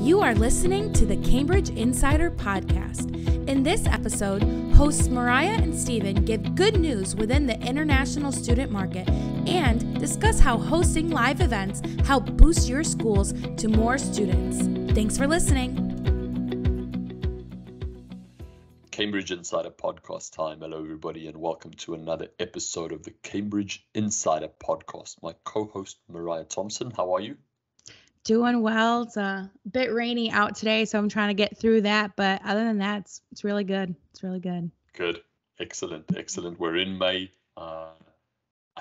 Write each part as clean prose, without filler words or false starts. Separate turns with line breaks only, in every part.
You are listening to the Cambridge Insider Podcast. In this episode, hosts Mariah and Stephen give good news within the international student market and discuss how hosting live events help boost your schools to more students. Thanks for listening.
Cambridge Insider Podcast time. Hello, everybody, and welcome to another episode of the Cambridge Insider Podcast. My co-host, Mariah Thompson. How are you?
Doing well. It's a bit rainy out today, so I'm trying to get through that. But other than that, it's really good. It's really good.
Good. Excellent. We're in May. I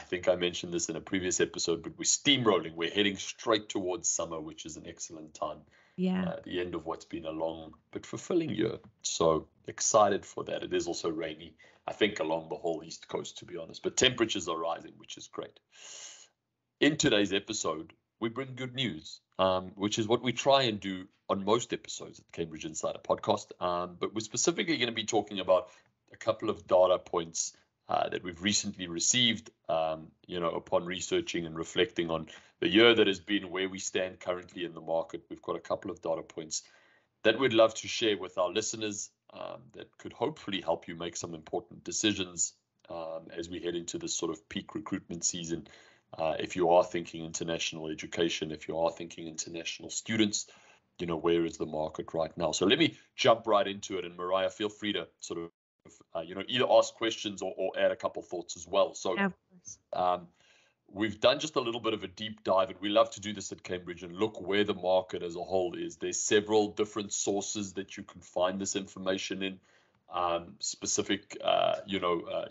think I mentioned this in a previous episode, but we're steamrolling. We're heading straight towards summer, which is an excellent time.
Yeah.
The end of what's been a long but fulfilling year. So excited for that. It is also rainy, I think, along the whole East Coast, to be honest. But temperatures are rising, which is great. In today's episode, we bring good news, which is what we try and do on most episodes of the Cambridge Insider Podcast. But we're specifically going to be talking about a couple of data points that we've recently received, upon researching and reflecting on the year that has been, where we stand currently in the market. We've got a couple of data points that we'd love to share with our listeners that could hopefully help you make some important decisions as we head into this sort of peak recruitment season. If you are thinking international education, if you are thinking international students, where is the market right now? So let me jump right into it. And Mariah, feel free to sort of, either ask questions or add a couple thoughts as well. So we've done just a little bit of a deep dive, and we love to do this at Cambridge and look where the market as a whole is. There's several different sources that you can find this information in. Specific,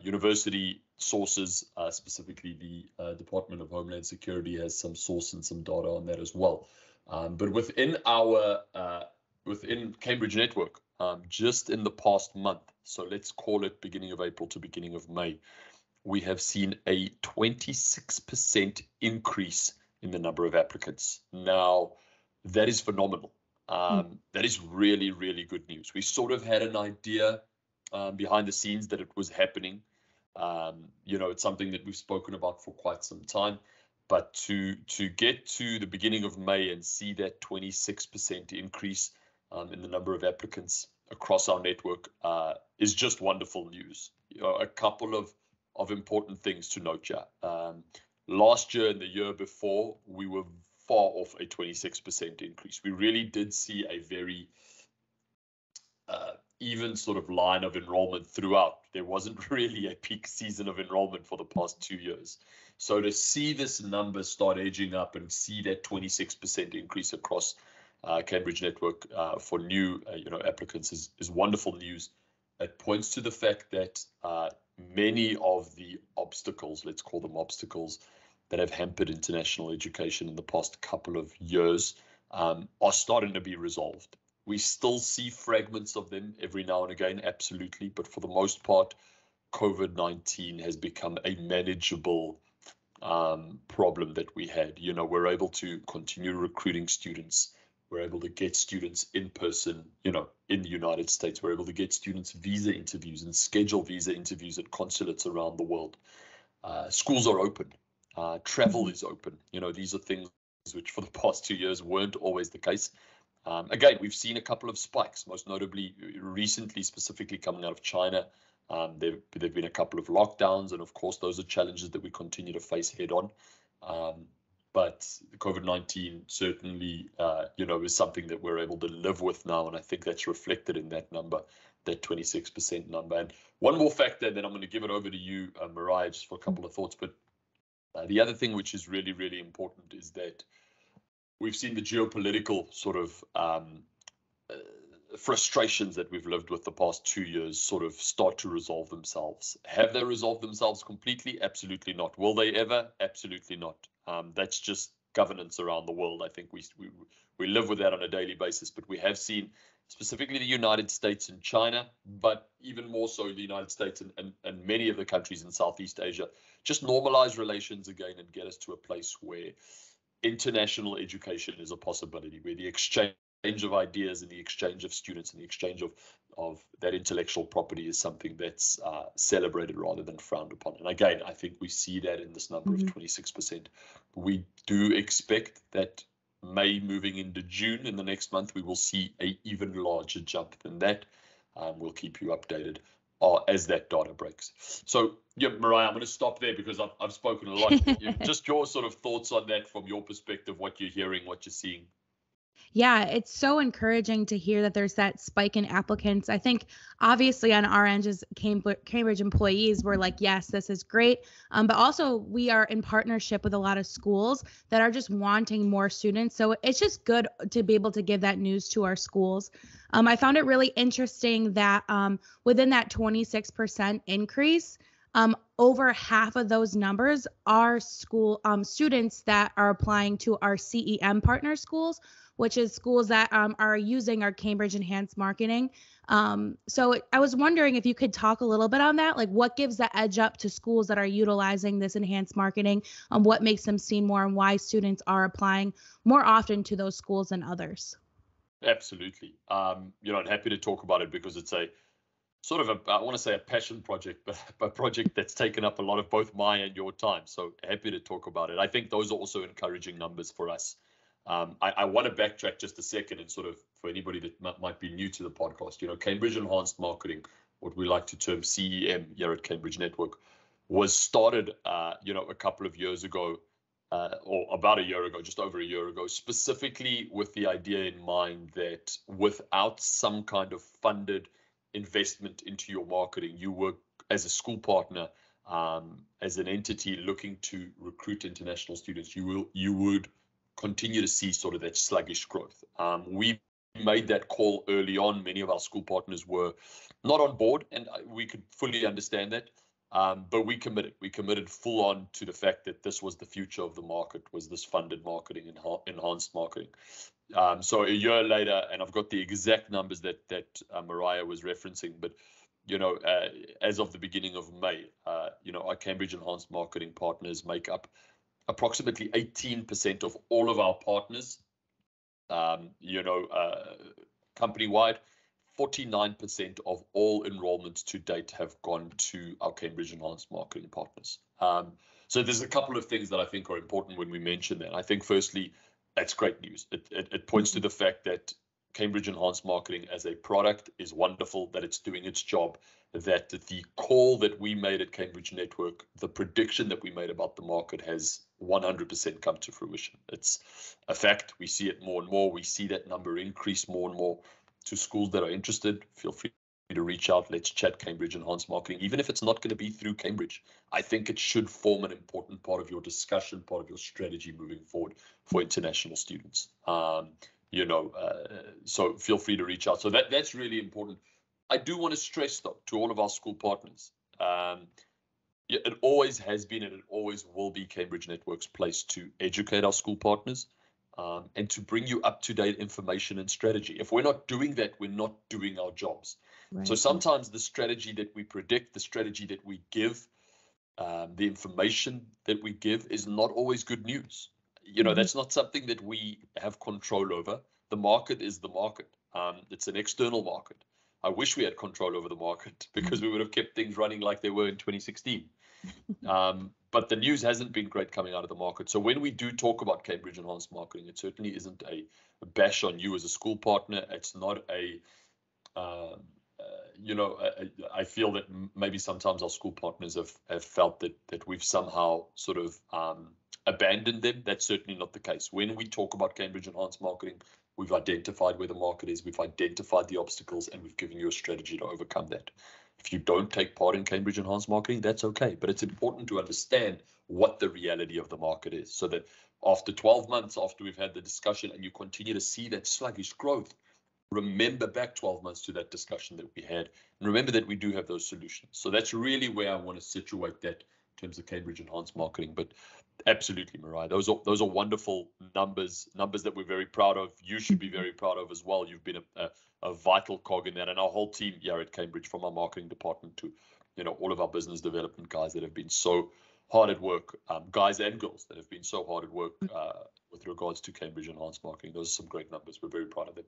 university sources, specifically the Department of Homeland Security has some source and some data on that as well. But within Cambridge Network, just in the past month, so let's call it beginning of April to beginning of May, we have seen a 26% increase in the number of applicants. Now, that is phenomenal. That is really, really good news. We sort of had an idea behind the scenes that it was happening. It's something that we've spoken about for quite some time. But to get to the beginning of May and see that 26% increase in the number of applicants across our network is just wonderful news. A couple of important things to note here. Last year and the year before, we were far off a 26% increase. We really did see a very even sort of line of enrollment throughout. There wasn't really a peak season of enrollment for the past 2 years. So to see this number start edging up and see that 26% increase across Cambridge Network for new applicants is wonderful news. It points to the fact that many of the obstacles, let's call them obstacles, that have hampered international education in the past couple of years are starting to be resolved. We still see fragments of them every now and again, absolutely, but for the most part, COVID-19 has become a manageable problem that we had. We're able to continue recruiting students. We're able to get students in person, in the United States. We're able to get students visa interviews and schedule visa interviews at consulates around the world. Schools are open. Travel is open. These are things which for the past 2 years weren't always the case. Again, we've seen a couple of spikes, most notably recently, specifically coming out of China. There've been a couple of lockdowns, and of course, those are challenges that we continue to face head on. But COVID-19 certainly, is something that we're able to live with now, and I think that's reflected in that number, that 26% number. And one more factor, then I'm going to give it over to you, Mariah, just for a couple of thoughts. But the other thing which is really, really important is that we've seen the geopolitical sort of frustrations that we've lived with the past 2 years sort of start to resolve themselves. Have they resolved themselves completely? Absolutely not. Will they ever? Absolutely not. That's just governance around the world. I think we live with that on a daily basis, but we have seen specifically the United States and China, but even more so the United States and many of the countries in Southeast Asia, just normalize relations again and get us to a place where international education is a possibility, where the exchange of ideas and the exchange of students and the exchange of that intellectual property is something that's celebrated rather than frowned upon. And again, I think we see that in this number of 26%. We do expect that May moving into June in the next month, we will see a even larger jump than that. We'll keep you updated as that data breaks. So, yeah, Mariah, I'm going to stop there because I've spoken a lot. Just your sort of thoughts on that from your perspective, what you're hearing, what you're seeing.
Yeah, it's so encouraging to hear that there's that spike in applicants. I think obviously on our end as Cambridge employees, we're like, yes, this is great. But also we are in partnership with a lot of schools that are just wanting more students. So it's just good to be able to give that news to our schools. I found it really interesting that within that 26% increase, over half of those numbers are school students that are applying to our CEM partner schools, which is schools that are using our Cambridge Enhanced Marketing. So I was wondering if you could talk a little bit on that, like what gives the edge up to schools that are utilizing this enhanced marketing, what makes them seen more, and why students are applying more often to those schools than others.
Absolutely. I'm happy to talk about it because it's a sort of I want to say a passion project, but a project that's taken up a lot of both my and your time. So happy to talk about it. I think those are also encouraging numbers for us. I want to backtrack just a second and sort of, for anybody that might be new to the podcast, Cambridge Enhanced Marketing, what we like to term CEM here at Cambridge Network, was started, a couple of years ago, or about a year ago, just over a year ago, specifically with the idea in mind that without some kind of funded investment into your marketing, you work as a school partner, as an entity looking to recruit international students, you would continue to see sort of that sluggish growth. We made that call early on. Many of our school partners were not on board, and we could fully understand that. But we committed full on to the fact that this was the future of the market, was this funded marketing, enhanced marketing. So a year later, and I've got the exact numbers that Mariah was referencing, but as of the beginning of May, our Cambridge Enhanced Marketing partners make up approximately 18% of all of our partners, company-wide. 49% of all enrollments to date have gone to our Cambridge Enhanced Marketing partners. So there's a couple of things that I think are important when we mention that. I think firstly, that's great news. It points to the fact that Cambridge Enhanced Marketing as a product is wonderful, that it's doing its job, that the call that we made at Cambridge Network, the prediction that we made about the market has 100% come to fruition. It's a fact. We see it more and more. We see that number increase more and more. To schools that are interested, feel free to reach out. Let's chat Cambridge Enhanced Marketing, even if it's not going to be through Cambridge. I think it should form an important part of your discussion, part of your strategy moving forward for international students. So feel free to reach out. So that's really important. I do want to stress, though, to all of our school partners, it always has been and it always will be Cambridge Network's place to educate our school partners. And to bring you up-to-date information and strategy. If we're not doing that, we're not doing our jobs. Right. So sometimes the strategy that we predict, the strategy that we give, the information that we give is not always good news. That's not something that we have control over. The market is the market. It's an external market. I wish we had control over the market because we would have kept things running like they were in 2016. But the news hasn't been great coming out of the market. So when we do talk about Cambridge Enhanced Marketing, it certainly isn't a bash on you as a school partner. It's not I feel that maybe sometimes our school partners have felt that we've somehow sort of abandoned them. That's certainly not the case. When we talk about Cambridge Enhanced Marketing, we've identified where the market is, we've identified the obstacles, and we've given you a strategy to overcome that. If you don't take part in Cambridge Enhanced Marketing, that's okay. But it's important to understand what the reality of the market is so that after 12 months, after we've had the discussion and you continue to see that sluggish growth, remember back 12 months to that discussion that we had and remember that we do have those solutions. So that's really where I want to situate that in terms of Cambridge Enhanced Marketing. But absolutely, Mariah, those are wonderful numbers that we're very proud of. You should be very proud of as well. You've been a vital cog in that, and our whole team here at Cambridge, from our marketing department to all of our business development guys that have been so hard at work, guys and girls that have been so hard at work with regards to Cambridge Enhanced Marketing. Those are some great numbers. We're very proud of them.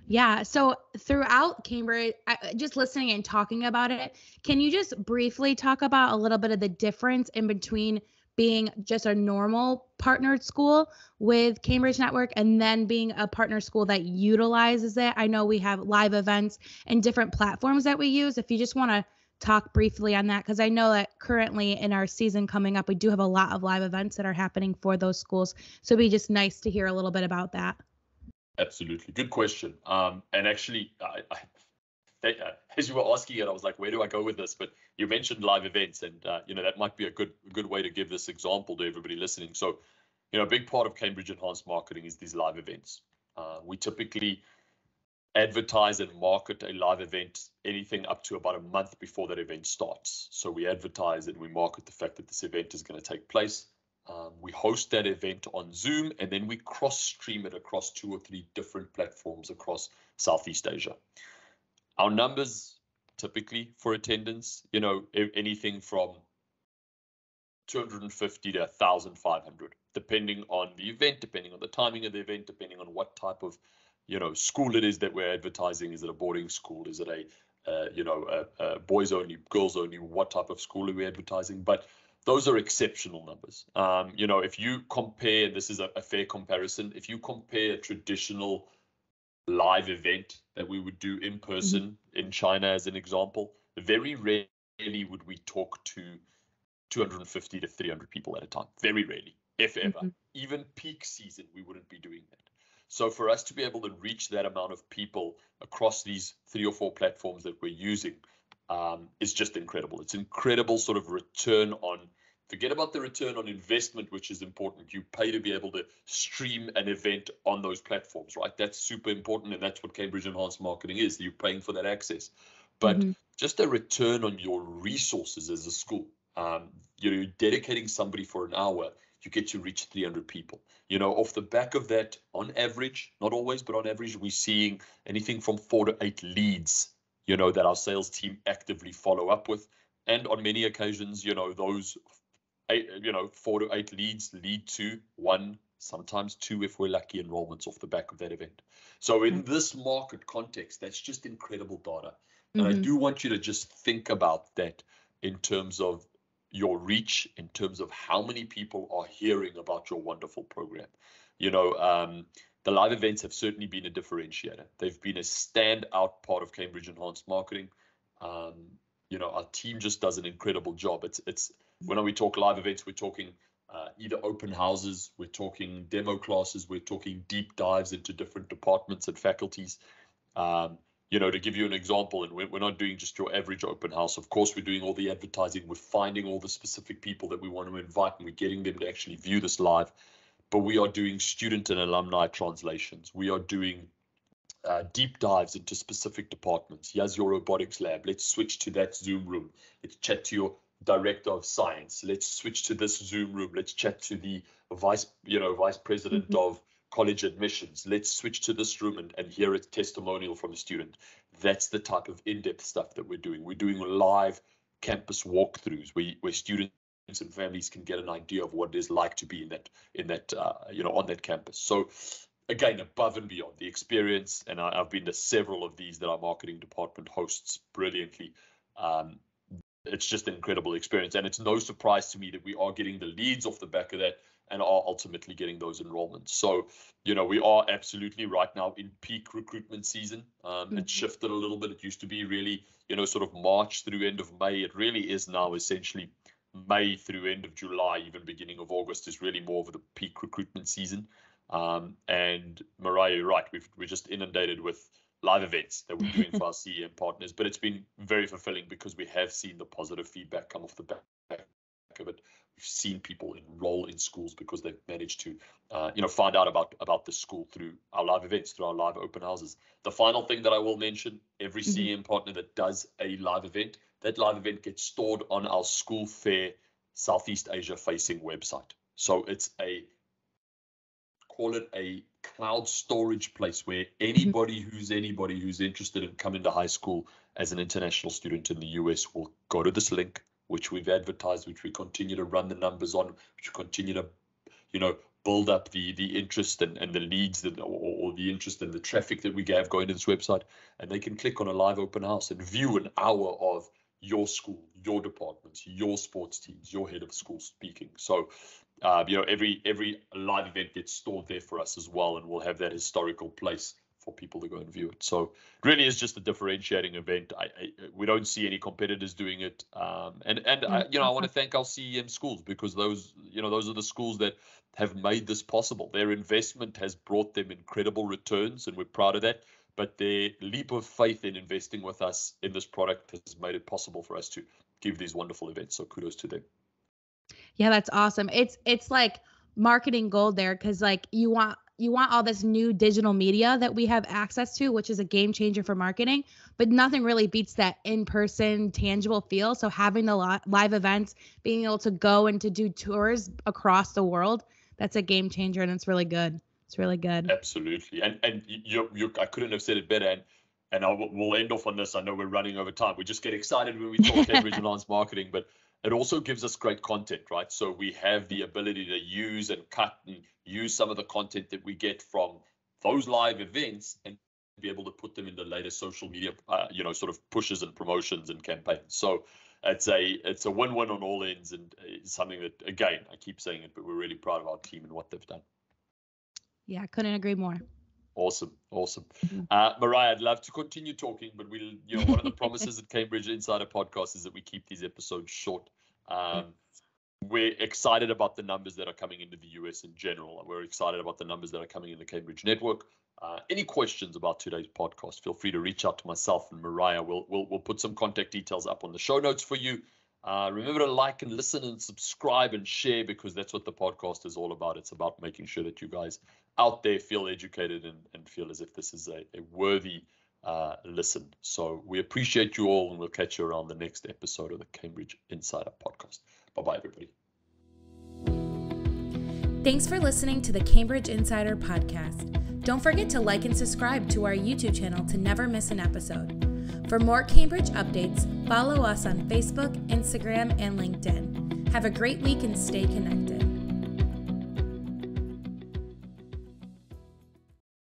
Yeah. So throughout Cambridge, just listening and talking about it, can you just briefly talk about a little bit of the difference in between being just a normal partnered school with Cambridge Network and then being a partner school that utilizes it. I know we have live events and different platforms that we use. If you just want to talk briefly on that, because I know that currently in our season coming up, we do have a lot of live events that are happening for those schools. So it'd be just nice to hear a little bit about that.
Absolutely. Good question. And actually, as you were asking it, I was like, where do I go with this? But you mentioned live events, and that might be a good way to give this example to everybody listening. So, a big part of Cambridge Enhanced Marketing is these live events. We typically advertise and market a live event anything up to about a month before that event starts. So we advertise and we market the fact that this event is going to take place. We host that event on Zoom, and then we cross-stream it across 2 or 3 different platforms across Southeast Asia. Our numbers typically for attendance, anything from 250 to 1,500, depending on the event, depending on the timing of the event, depending on what type of, school it is that we're advertising. Is it a boarding school? Is it a boys only, girls only? What type of school are we advertising? But those are exceptional numbers. If you compare, this is a fair comparison, if you compare a traditional live event that we would do in person in China, as an example, very rarely would we talk to 250 to 300 people at a time. Very rarely, if ever. Even peak season, we wouldn't be doing that. So for us to be able to reach that amount of people across these 3 or 4 platforms that we're using is just incredible. It's incredible sort of return on, forget about the return on investment, which is important. You pay to be able to stream an event on those platforms, right? That's super important, and that's what Cambridge Enhanced Marketing is. You're paying for that access. But just a return on your resources as a school. You're dedicating somebody for an hour, you get to reach 300 people. Off the back of that, on average, not always, but on average, we're seeing anything from 4 to 8 leads, that our sales team actively follow up with. And on many occasions, those 4 to 8 leads lead to 1, sometimes 2, if we're lucky, enrollments off the back of that event. So in this market context, that's just incredible data. And I do want you to just think about that in terms of your reach, in terms of how many people are hearing about your wonderful program. The live events have certainly been a differentiator. They've been a standout part of Cambridge Enhanced Marketing. Our team just does an incredible job. It's when we talk live events, we're talking either open houses, we're talking demo classes, we're talking deep dives into different departments and faculties. To give you an example, and we're not doing just your average open house. Of course, we're doing all the advertising. We're finding all the specific people that we want to invite, and we're getting them to actually view this live. But we are doing student and alumni translations. We are doing deep dives into specific departments. Here's your robotics lab. Let's switch to that Zoom room. Let's chat to your director of science. Let's switch to this Zoom room. Let's chat to the vice president of college admissions. Let's switch to this room and hear a testimonial from a student. That's the type of in-depth stuff that we're doing. We're doing live campus walkthroughs where students and families can get an idea of what it is like to be on that campus. So again, above and beyond the experience, and I've been to several of these that our marketing department hosts brilliantly. It's just an incredible experience, and it's no surprise to me that we are getting the leads off the back of that and are ultimately getting those enrollments. So, we are absolutely right now in peak recruitment season. It shifted a little bit. It used to be really, sort of March through end of May. It really is now essentially May through end of July, even beginning of August is really more of the peak recruitment season. And Mariah, you're right. We're just inundated with live events that we're doing for our CEM partners, but it's been very fulfilling because we have seen the positive feedback come off the back of it. We've seen people enroll in schools because they've managed to, find out about the school through our live events, through our live open houses. The final thing that I will mention, every CEM partner that does a live event, that live event gets stored on our School Fair Southeast Asia facing website. So it's call it a cloud storage place where anybody who's interested in coming to high school as an international student in the US will go to this link, which we've advertised, which we continue to run the numbers on, which we continue to, build up the interest and the leads or the interest and the traffic that we have going to this website. And they can click on a live open house and view an hour of your school, your departments, your sports teams, your head of school speaking. So, every live event gets stored there for us as well, and we'll have that historical place for people to go and view it. So it really is just a differentiating event. We don't see any competitors doing it. I want to thank our CEM schools, because those are the schools that have made this possible. Their investment has brought them incredible returns, and we're proud of that. But their leap of faith in investing with us in this product has made it possible for us to give these wonderful events. So kudos to them.
Yeah, that's awesome. It's like marketing gold there, because like you want all this new digital media that we have access to, which is a game changer for marketing, but nothing really beats that in-person tangible feel. So having the live events, being able to go and to do tours across the world, that's a game changer, and it's really good. It's really good.
Absolutely. And you I couldn't have said it better. And we'll end off on this. I know we're running over time. We just get excited when we talk Cambridge Enhanced Marketing, but it also gives us great content, right? So we have the ability to use and cut and use some of the content that we get from those live events and be able to put them in the latest social media, sort of pushes and promotions and campaigns. So it's a win-win on all ends, and it's something that, again, I keep saying it, but we're really proud of our team and what they've done.
Yeah, I couldn't agree more.
Awesome. Mariah, I'd love to continue talking, but one of the promises at Cambridge Insider Podcast is that we keep these episodes short. We're excited about the numbers that are coming into the US in general. We're excited about the numbers that are coming in the Cambridge network. Any questions about today's podcast, feel free to reach out to myself and Mariah. We'll put some contact details up on the show notes for you. Remember to like and listen and subscribe and share, because that's what the podcast is all about. It's about making sure that you guys out there feel educated and feel as if this is a worthy listen. So we appreciate you all, and we'll catch you around the next episode of the Cambridge Insider Podcast. Bye-bye, everybody.
Thanks for listening to the Cambridge Insider Podcast. Don't forget to like and subscribe to our YouTube channel to never miss an episode. For more Cambridge updates, follow us on Facebook, Instagram, and LinkedIn. Have a great week and stay connected.